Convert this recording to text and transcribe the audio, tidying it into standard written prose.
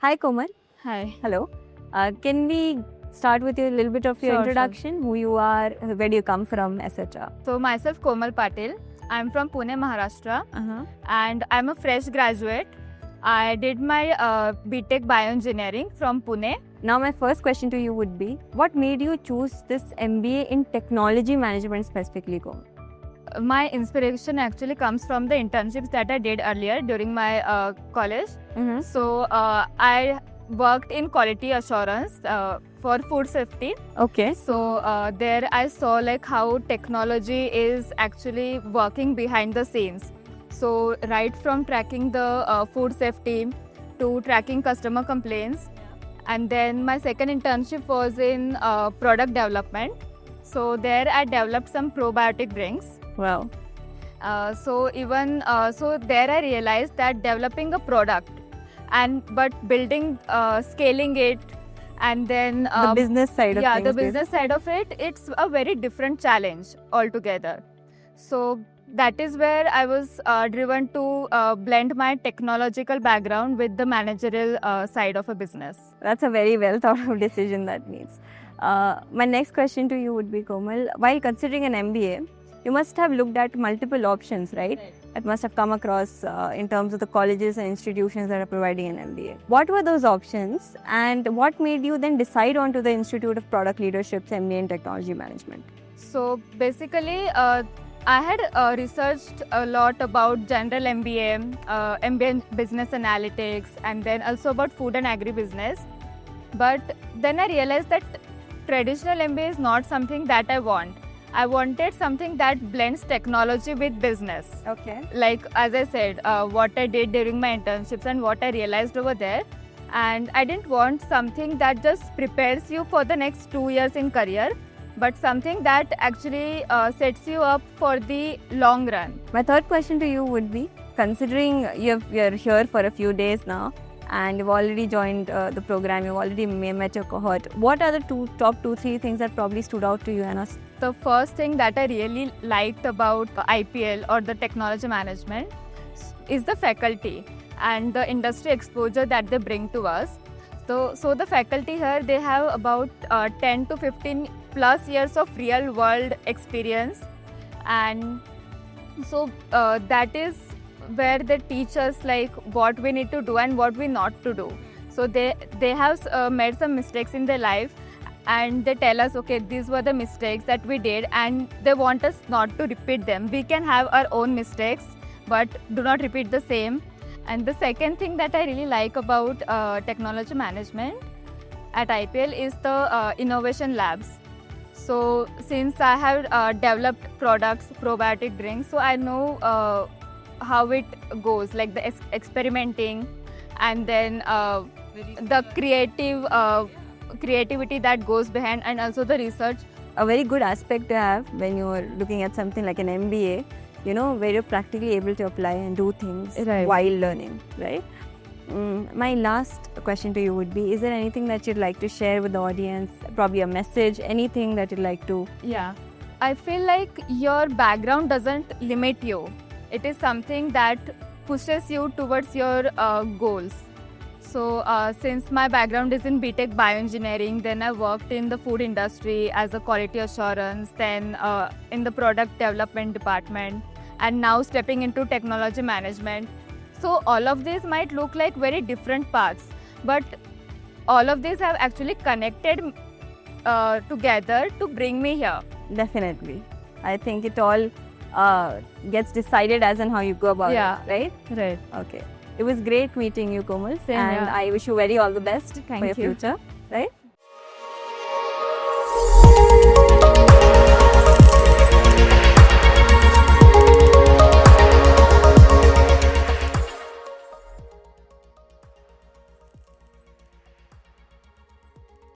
Hi, Komal. Hi. Hello. Can we start with a little bit of your introduction? Who you are, where do you come from, etc. So myself Komal Patil. I'm from Pune, Maharashtra, and I'm a fresh graduate. I did my BTech Bioengineering from Pune. Now, my first question to you would be, what made you choose this MBA in technology management specifically, Komal? My inspiration actually comes from the internships that I did earlier during my college. So I worked in quality assurance for food safety. Okay. So there I saw like how technology is actually working behind the scenes. So right from tracking the food safety to tracking customer complaints. And then my second internship was in product development. So there I developed some probiotic drinks. Wow. So there I realized that developing a product but building, scaling it, and then The business side of things. the business side of it, it's a very different challenge altogether. So that is where I was driven to blend my technological background with the managerial side of a business. That's a very well thought out decision, that means. My next question to you would be, Komal, while considering an MBA, you must have looked at multiple options, right? That must have come across in terms of the colleges and institutions that are providing an MBA. What were those options, and what made you then decide on to the Institute of Product Leadership's MBA in Technology Management? So basically, I had researched a lot about general MBA, MBA in business analytics, and then also about food and agribusiness. But then I realized that traditional MBA is not something that I want. I wanted something that blends technology with business. Okay. Like, as I said, what I did during my internships and what I realized over there. And I didn't want something that just prepares you for the next 2 years in career, but something that actually sets you up for the long run. My third question to you would be, considering you're here for a few days now, and you've already joined the program, you've already met your cohort, what are the top 2-3 things that probably stood out to you, Anna? The first thing that I really liked about IPL or the technology management is the faculty and the industry exposure that they bring to us. So the faculty here, they have about 10 to 15 plus years of real world experience, and so that is where they teach us like what we need to do and what we not to do. So they have made some mistakes in their life, and they tell us, okay, these were the mistakes that we did, and they want us not to repeat them. We can have our own mistakes, but do not repeat the same. And the second thing that I really like about technology management at IPL is the innovation labs. So since I have developed products, probiotic drinks, so I know how it goes, like the experimenting, and then the creativity that goes behind, and also the research. A very good aspect to have when you're looking at something like an MBA, where you're practically able to apply and do things while learning, right? My last question to you would be, is there anything that you'd like to share with the audience, probably a message, anything that you'd like to? Yeah, I feel like your background doesn't limit you. It is something that pushes you towards your goals. So since my background is in BTech Bioengineering, then I worked in the food industry as a quality assurance, then in the product development department, and now stepping into technology management. So all of these might look like very different paths, but all of these have actually connected together to bring me here. Definitely. I think it all gets decided as in how you go about it, right? Right. Okay. It was great meeting you, Komal. Same and here. I wish you all the best for your you. future, right?